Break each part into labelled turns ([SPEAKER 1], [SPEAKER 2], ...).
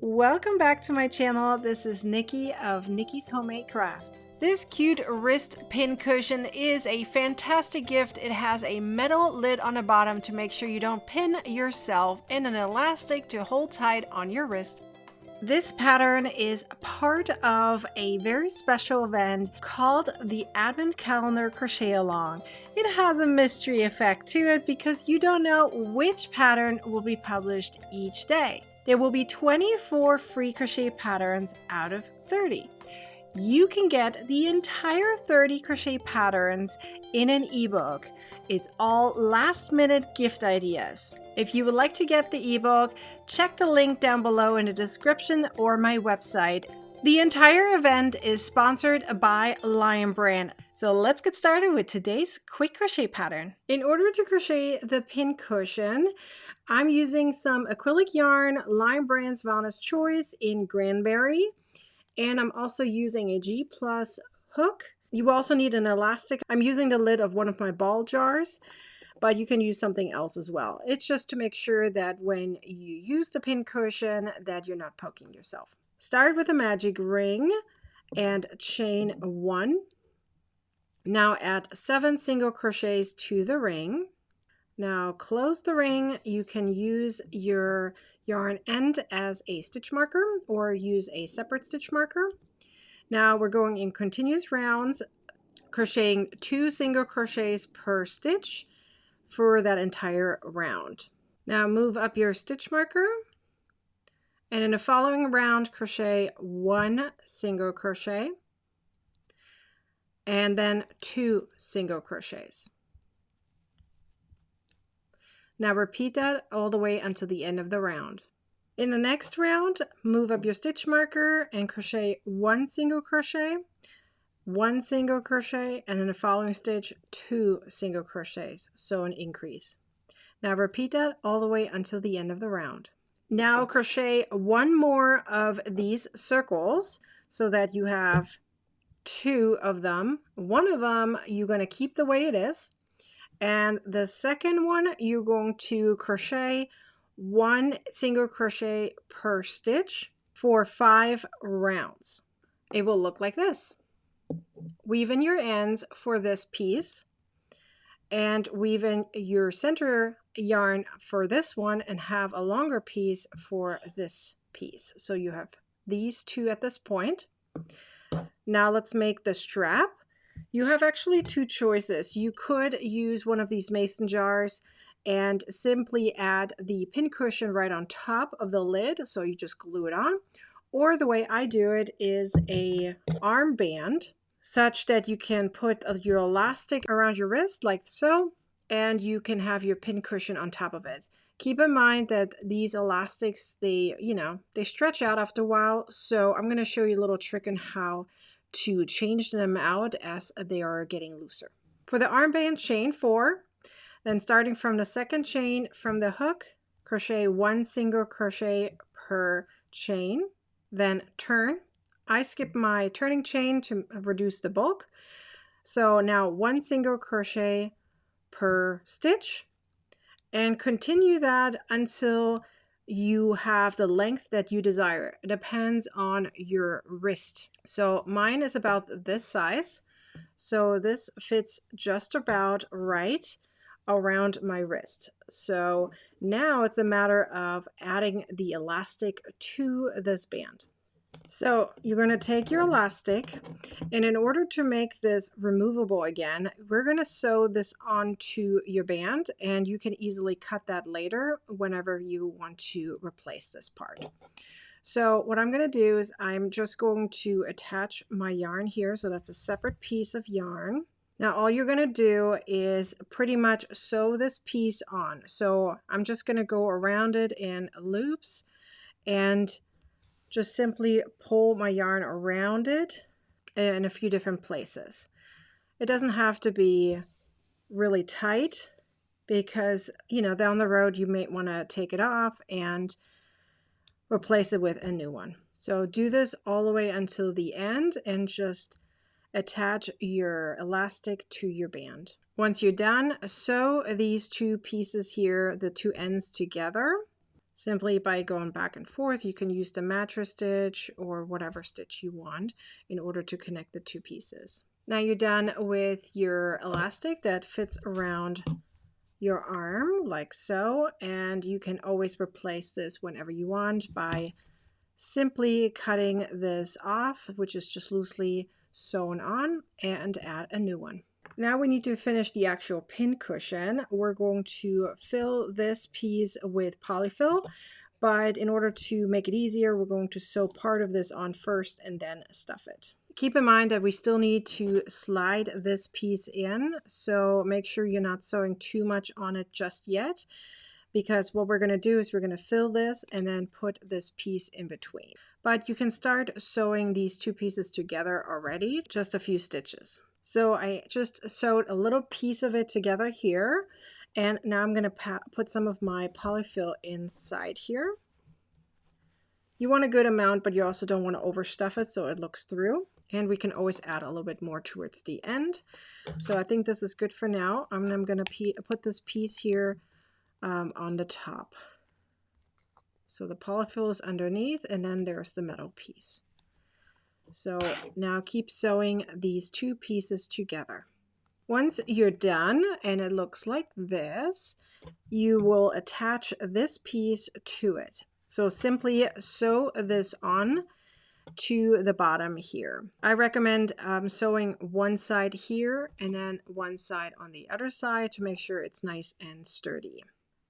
[SPEAKER 1] Welcome back to my channel. This is Nikki of Nikki's Homemade Crafts. This cute wrist pin cushion is a fantastic gift. It has a metal lid on the bottom to make sure you don't pin yourself and an elastic to hold tight on your wrist. This pattern is part of a very special event called the Advent Calendar Crochet Along. It has a mystery effect to it because you don't know which pattern will be published each day. There will be 24 free crochet patterns out of 30. You can get the entire 30 crochet patterns in an ebook. It's all last-minute gift ideas. If you would like to get the ebook, check the link down below in the description or my website. The entire event is sponsored by Lion Brand. So let's get started with today's quick crochet pattern. In order to crochet the pincushion, I'm using some acrylic yarn, Lion Brand's Wellness Choice in Granberry, and I'm also using a G+ hook. You also need an elastic. I'm using the lid of one of my ball jars, but you can use something else as well. It's just to make sure that when you use the pincushion that you're not poking yourself. Start with a magic ring and chain 1. Now add 7 single crochets to the ring. Now close the ring. You can use your yarn end as a stitch marker or use a separate stitch marker. Now we're going in continuous rounds, crocheting 2 single crochets per stitch for that entire round. Now move up your stitch marker, and in the following round crochet 1 single crochet and then 2 single crochets. Now repeat that all the way until the end of the round. In the next round, move up your stitch marker and crochet 1 single crochet, 1 single crochet, and in the following stitch 2 single crochets, so an increase. Now repeat that all the way until the end of the round. Now crochet 1 more of these circles so that you have 2 of them. One of them you're going to keep the way it is, and the second one you're going to crochet 1 single crochet per stitch for 5 rounds. It will look like this. Weave in your ends for this piece and weave in your center yarn for this one and have a longer piece for this piece. So you have these 2 at this point. Now let's make the strap. You have actually 2 choices. You could use one of these mason jars and simply add the pincushion right on top of the lid, so you just glue it on. Or the way I do it is a armband, such that you can put your elastic around your wrist like so, and you can have your pincushion on top of it. Keep in mind that these elastics, they stretch out after a while, so I'm going to show you a little trick on how to change them out as they are getting looser. For the armband, chain 4, then starting from the second chain from the hook, crochet 1 single crochet per chain, then turn. I skip my turning chain to reduce the bulk. So now 1 single crochet per stitch, and continue that until you have the length that you desire. It depends on your wrist. So mine is about this size. So this fits just about right around my wrist. So now it's a matter of adding the elastic to this band. So you're going to take your elastic, and in order to make this removable again, we're going to sew this onto your band, and you can easily cut that later whenever you want to replace this part. So what I'm going to do is I'm just going to attach my yarn here. So that's a separate piece of yarn. Now all you're going to do is pretty much sew this piece on. So I'm just going to go around it in loops and just simply pull my yarn around it in a few different places. It doesn't have to be really tight because, down the road you may want to take it off and replace it with a new one. So do this all the way until the end and just attach your elastic to your band. Once you're done, sew these 2 pieces here, the 2 ends together. Simply by going back and forth, you can use the mattress stitch or whatever stitch you want in order to connect the two pieces. Now you're done with your elastic that fits around your arm like so, and you can always replace this whenever you want by simply cutting this off, which is just loosely sewn on, and add a new one. Now we need to finish the actual pincushion. We're going to fill this piece with polyfill, but in order to make it easier, we're going to sew part of this on first and then stuff it. Keep in mind that we still need to slide this piece in, so make sure you're not sewing too much on it just yet, because what we're going to do is we're going to fill this and then put this piece in between. But you can start sewing these two pieces together already, just a few stitches. So I just sewed a little piece of it together here, and now I'm going to put some of my polyfill inside here. You want a good amount, but you also don't want to overstuff it so it looks through. And we can always add a little bit more towards the end. So I think this is good for now. I'm going to put this piece here on the top. So the polyfill is underneath, and then there's the metal piece. So now keep sewing these two pieces together. Once you're done and it looks like this, you will attach this piece to it. So simply sew this on to the bottom here. I recommend sewing one side here and then one side on the other side to make sure it's nice and sturdy.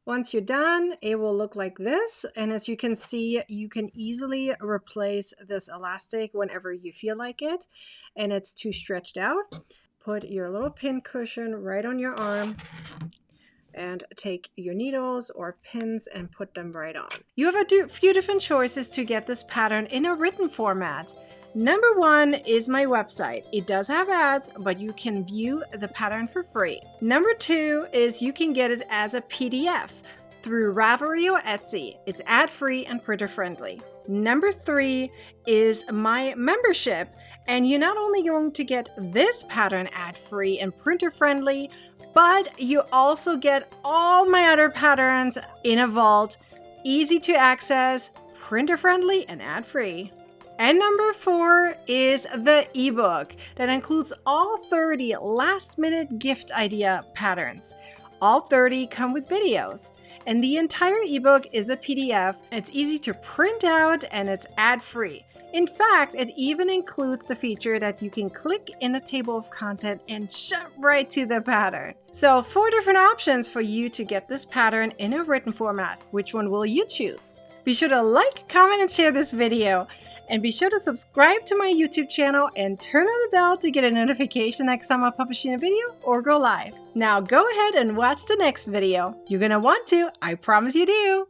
[SPEAKER 1] Once you're done, it will look like this, and as you can see, you can easily replace this elastic whenever you feel like it and it's too stretched out. Put your little pin cushion right on your arm and take your needles or pins and put them right on. You have a few different choices to get this pattern in a written format. Number one is my website. It does have ads, but you can view the pattern for free. Number two is you can get it as a PDF through Ravelry or Etsy. It's ad-free and printer-friendly. Number three is my membership, and you're not only going to get this pattern ad-free and printer-friendly, but you also get all my other patterns in a vault, easy to access, printer-friendly, and ad-free. And number four is the ebook that includes all 30 last-minute gift idea patterns. All 30 come with videos, and the entire ebook is a PDF. It's easy to print out and it's ad-free. In fact, it even includes the feature that you can click in a table of content and jump right to the pattern. So 4 different options for you to get this pattern in a written format. Which one will you choose? Be sure to like, comment, and share this video. And be sure to subscribe to my YouTube channel and turn on the bell to get a notification next time I publish a video or go live. Now go ahead and watch the next video. You're gonna want to, I promise you do.